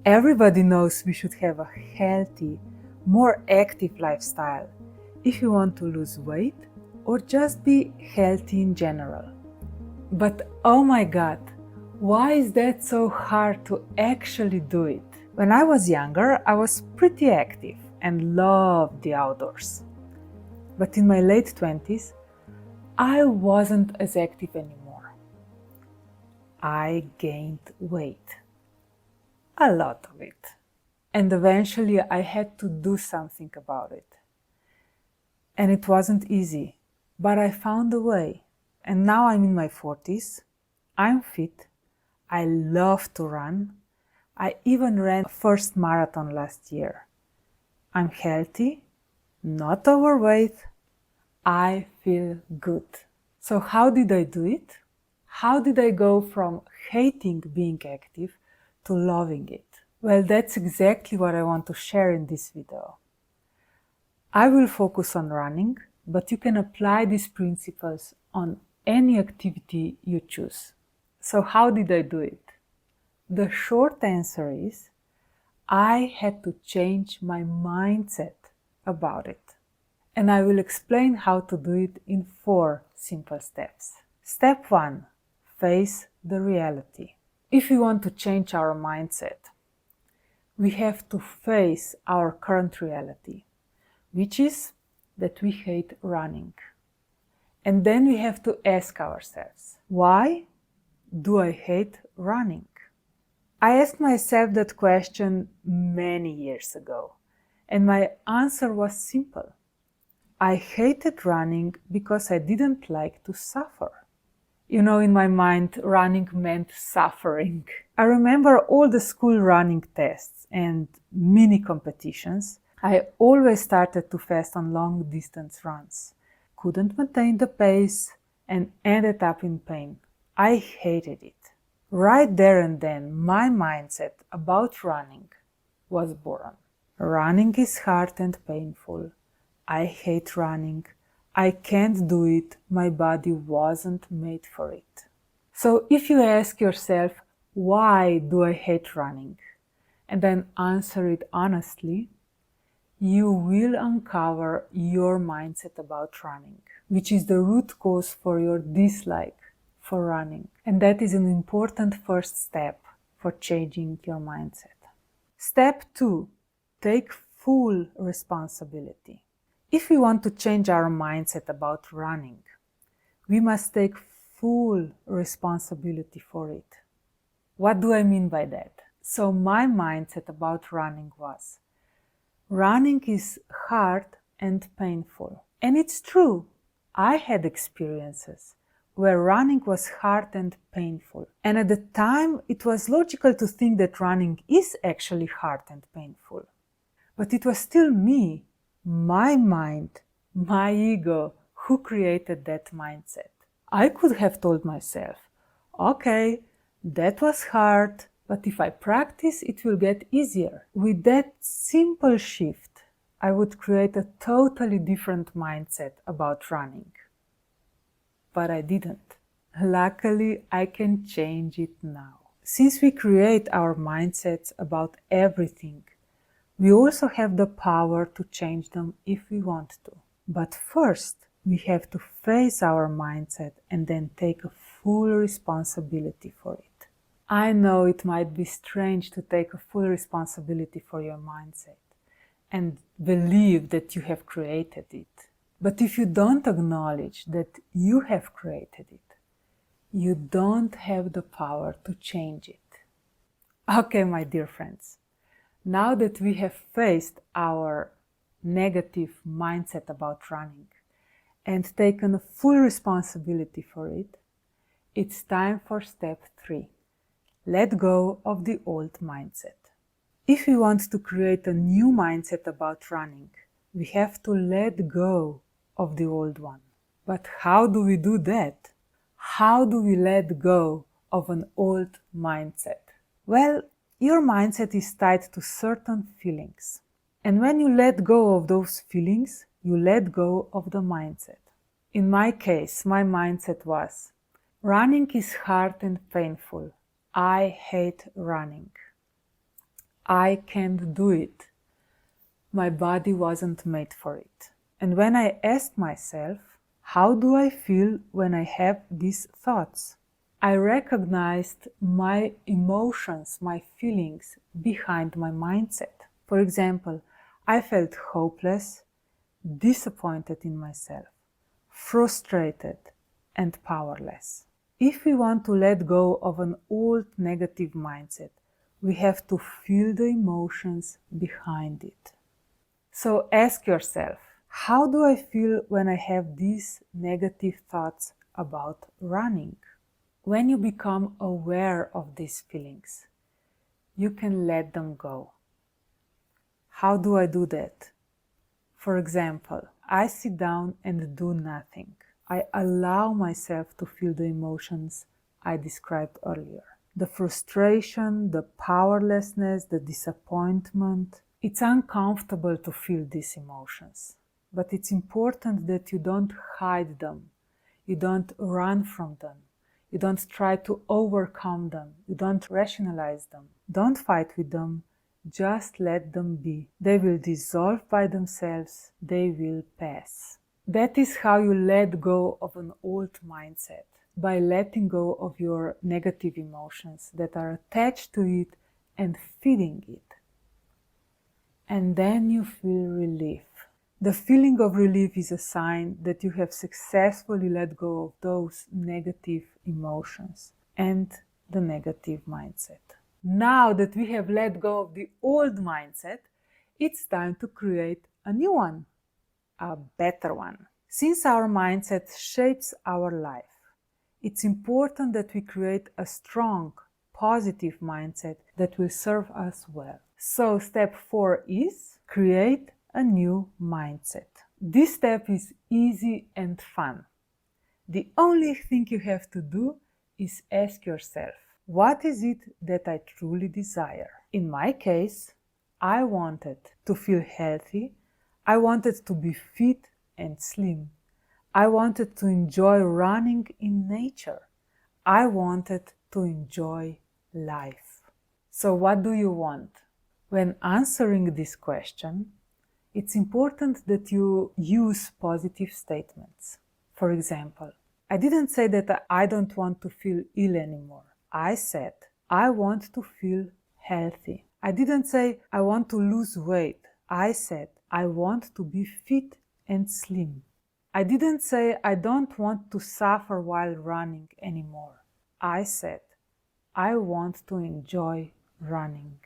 Everybody knows we should have a healthy, more active lifestyle if you want to lose weight or just be healthy in general. But oh my god, why is that so hard to actually do it? When I was younger, I was pretty active and loved the outdoors. But in my late 20s, I wasn't as active anymore. I gained weight. A lot of it. And eventually I had to do something about it. And it wasn't easy, but I found a way. And now I'm in my 40s. I'm fit. I love to run. I even ran a first marathon last year. I'm healthy, not overweight. I feel good. So how did I do it? How did I go from hating being active to loving it? Well, that's exactly what I want to share in this video. I will focus on running, but you can apply these principles on any activity you choose. So how did I do it? The short answer is, I had to change my mindset about it. And I will explain how to do it in 4 simple steps. Step 1. Face the reality. If we want to change our mindset, we have to face our current reality, which is that we hate running. And then we have to ask ourselves, why do I hate running? I asked myself that question many years ago, and my answer was simple. I hated running because I didn't like to suffer. You know, in my mind, running meant suffering. I remember all the school running tests and mini competitions. I always started too fast on long distance runs, couldn't maintain the pace, and ended up in pain. I hated it. Right there and then, my mindset about running was born. Running is hard and painful. I hate running. I can't do it. My body wasn't made for it. So if you ask yourself, why do I hate running? And then answer it honestly, you will uncover your mindset about running, which is the root cause for your dislike for running. And that is an important first step for changing your mindset. Step 2. Take full responsibility. If we want to change our mindset about running, we must take full responsibility for it. What do I mean by that? So my mindset about running was, running is hard and painful. And it's true. I had experiences where running was hard and painful. And at the time, it was logical to think that running is actually hard and painful. But it was still me, my mind, my ego, who created that mindset. I could have told myself, okay, that was hard, but if I practice, it will get easier. With that simple shift, I would create a totally different mindset about running. But I didn't. Luckily, I can change it now. Since we create our mindsets about everything, we also have the power to change them if we want to. But first, we have to face our mindset and then take a full responsibility for it. I know it might be strange to take a full responsibility for your mindset and believe that you have created it. But if you don't acknowledge that you have created it, you don't have the power to change it. Okay, my dear friends. Now that we have faced our negative mindset about running and taken full responsibility for it, it's time for step 3. Let go of the old mindset. If we want to create a new mindset about running, we have to let go of the old one. But how do we do that? How do we let go of an old mindset? Well, your mindset is tied to certain feelings. And when you let go of those feelings, you let go of the mindset. In my case, my mindset was, running is hard and painful. I hate running. I can't do it. My body wasn't made for it. And when I asked myself, how do I feel when I have these thoughts? I recognized my emotions, my feelings behind my mindset. For example, I felt hopeless, disappointed in myself, frustrated, and powerless. If we want to let go of an old negative mindset, we have to feel the emotions behind it. So ask yourself, how do I feel when I have these negative thoughts about running? When you become aware of these feelings, you can let them go. How do I do that? For example, I sit down and do nothing. I allow myself to feel the emotions I described earlier. The frustration, the powerlessness, the disappointment. It's uncomfortable to feel these emotions, but it's important that you don't hide them. You don't run from them. You don't try to overcome them. You don't rationalize them. Don't fight with them. Just let them be. They will dissolve by themselves. They will pass. That is how you let go of an old mindset, by letting go of your negative emotions that are attached to it and feeding it. And then you feel relief. The feeling of relief is a sign that you have successfully let go of those negative emotions and the negative mindset. Now that we have let go of the old mindset, it's time to create a new one, a better one. Since our mindset shapes our life, it's important that we create a strong, positive mindset that will serve us well. So step 4 is create a new mindset. This step is easy and fun. The only thing you have to do is ask yourself, what is it that I truly desire? In my case, I wanted to feel healthy. I wanted to be fit and slim. I wanted to enjoy running in nature. I wanted to enjoy life. So what do you want? When answering this question, it's important that you use positive statements. For example, I didn't say that I don't want to feel ill anymore. I said, I want to feel healthy. I didn't say I want to lose weight. I said, I want to be fit and slim. I didn't say I don't want to suffer while running anymore. I said, I want to enjoy running.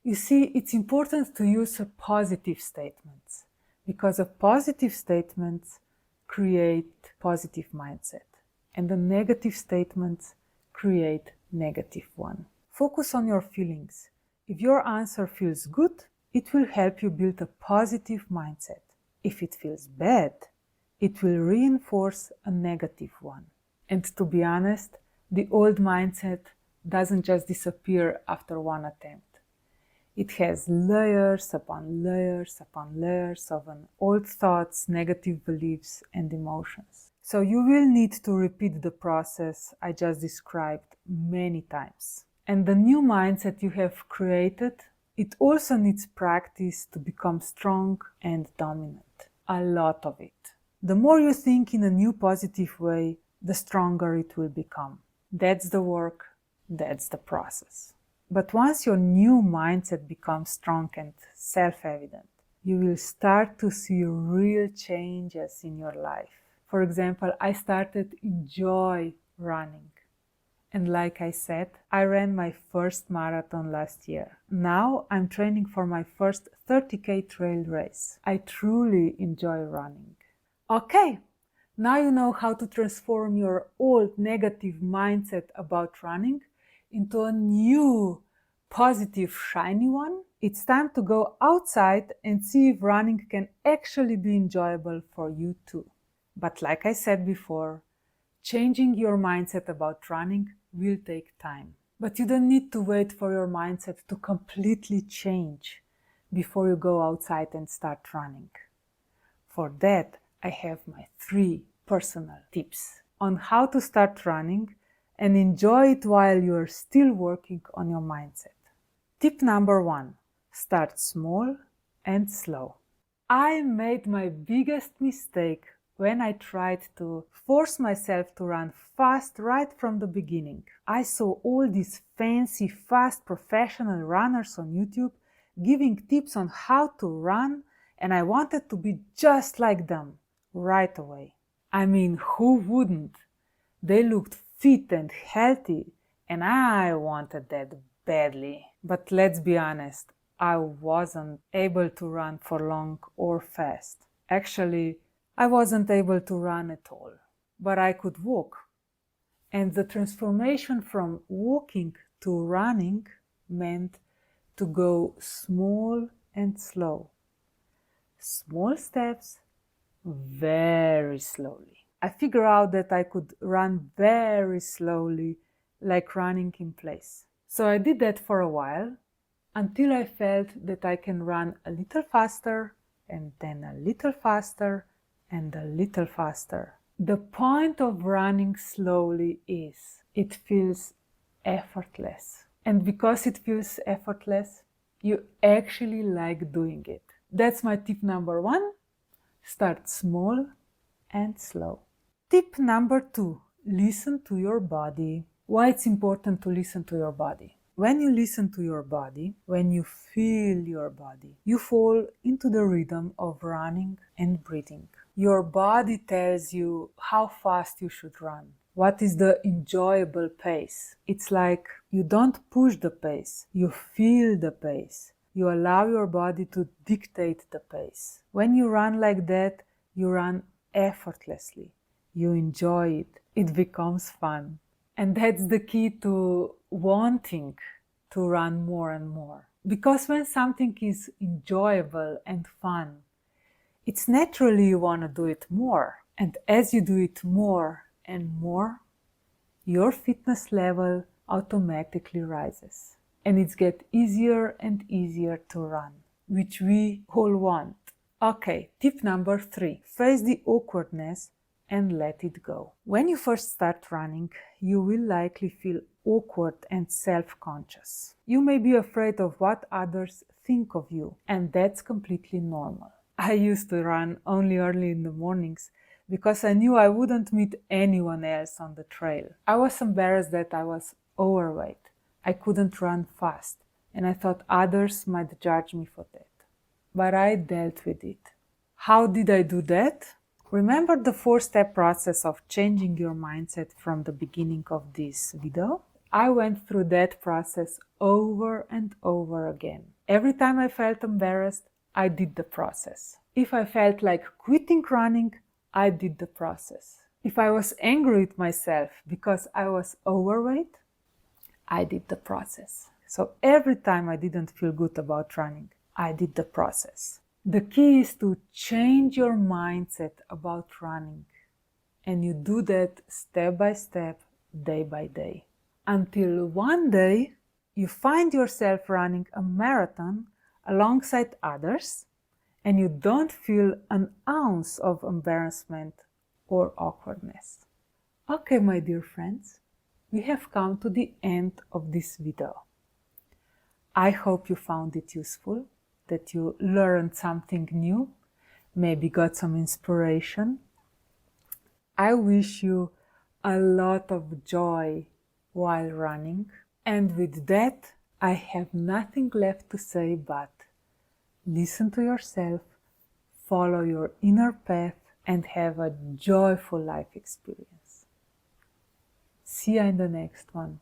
You see, it's important to use positive statements because positive statements create positive mindset and the negative statements create negative one. Focus on your feelings. If your answer feels good, it will help you build a positive mindset. If it feels bad, it will reinforce a negative one. And to be honest, the old mindset doesn't just disappear after one attempt. It has layers upon layers upon layers of old thoughts, negative beliefs, and emotions. So you will need to repeat the process I just described many times. And the new mindset you have created, it also needs practice to become strong and dominant. A lot of it. The more you think in a new positive way, the stronger it will become. That's the work, that's the process. But once your new mindset becomes strong and self-evident, you will start to see real changes in your life. For example, I started enjoy running. And like I said, I ran my first marathon last year. Now I'm training for my first 30K trail race. I truly enjoy running. Okay, now you know how to transform your old negative mindset about running into a new, positive, shiny one. It's time to go outside and see if running can actually be enjoyable for you too. But like I said before, changing your mindset about running will take time. But you don't need to wait for your mindset to completely change before you go outside and start running. For that, I have my 3 personal tips on how to start running and enjoy it while you're still working on your mindset. Tip number 1. Start small and slow. I made my biggest mistake when I tried to force myself to run fast right from the beginning. I saw all these fancy, fast professional runners on YouTube giving tips on how to run, and I wanted to be just like them right away. I mean, who wouldn't? They looked fit and healthy, and I wanted that badly. But let's be honest, I wasn't able to run for long or fast. Actually, I wasn't able to run at all, but I could walk. And the transformation from walking to running meant to go small and slow. Small steps, very slowly. I figured out that I could run very slowly, like running in place. So I did that for a while, until I felt that I can run a little faster, and then a little faster, and a little faster. The point of running slowly is it feels effortless. And because it feels effortless, you actually like doing it. That's my tip number 1. Start small and slow. Tip number 2, listen to your body. Why it's important to listen to your body? When you listen to your body, when you feel your body, you fall into the rhythm of running and breathing. Your body tells you how fast you should run. What is the enjoyable pace? It's like you don't push the pace, you feel the pace. You allow your body to dictate the pace. When you run like that, you run effortlessly. You enjoy it. It becomes fun. And that's the key to wanting to run more and more. Because when something is enjoyable and fun, it's naturally you want to do it more. And as you do it more and more, your fitness level automatically rises. And it gets easier and easier to run, which we all want. Okay, tip number 3. Face the awkwardness and let it go. When you first start running, you will likely feel awkward and self-conscious. You may be afraid of what others think of you, and that's completely normal. I used to run only early in the mornings because I knew I wouldn't meet anyone else on the trail. I was embarrassed that I was overweight. I couldn't run fast, and I thought others might judge me for that. But I dealt with it. How did I do that? Remember the 4-step process of changing your mindset from the beginning of this video? I went through that process over and over again. Every time I felt embarrassed, I did the process. If I felt like quitting running, I did the process. If I was angry with myself because I was overweight, I did the process. So every time I didn't feel good about running, I did the process. The key is to change your mindset about running. And you do that step by step, day by day. Until one day, you find yourself running a marathon alongside others, and you don't feel an ounce of embarrassment or awkwardness. Okay, my dear friends, we have come to the end of this video. I hope you found it useful, that you learned something new, maybe got some inspiration. I wish you a lot of joy while running. And with that, I have nothing left to say but listen to yourself, follow your inner path, and have a joyful life experience. See you in the next one.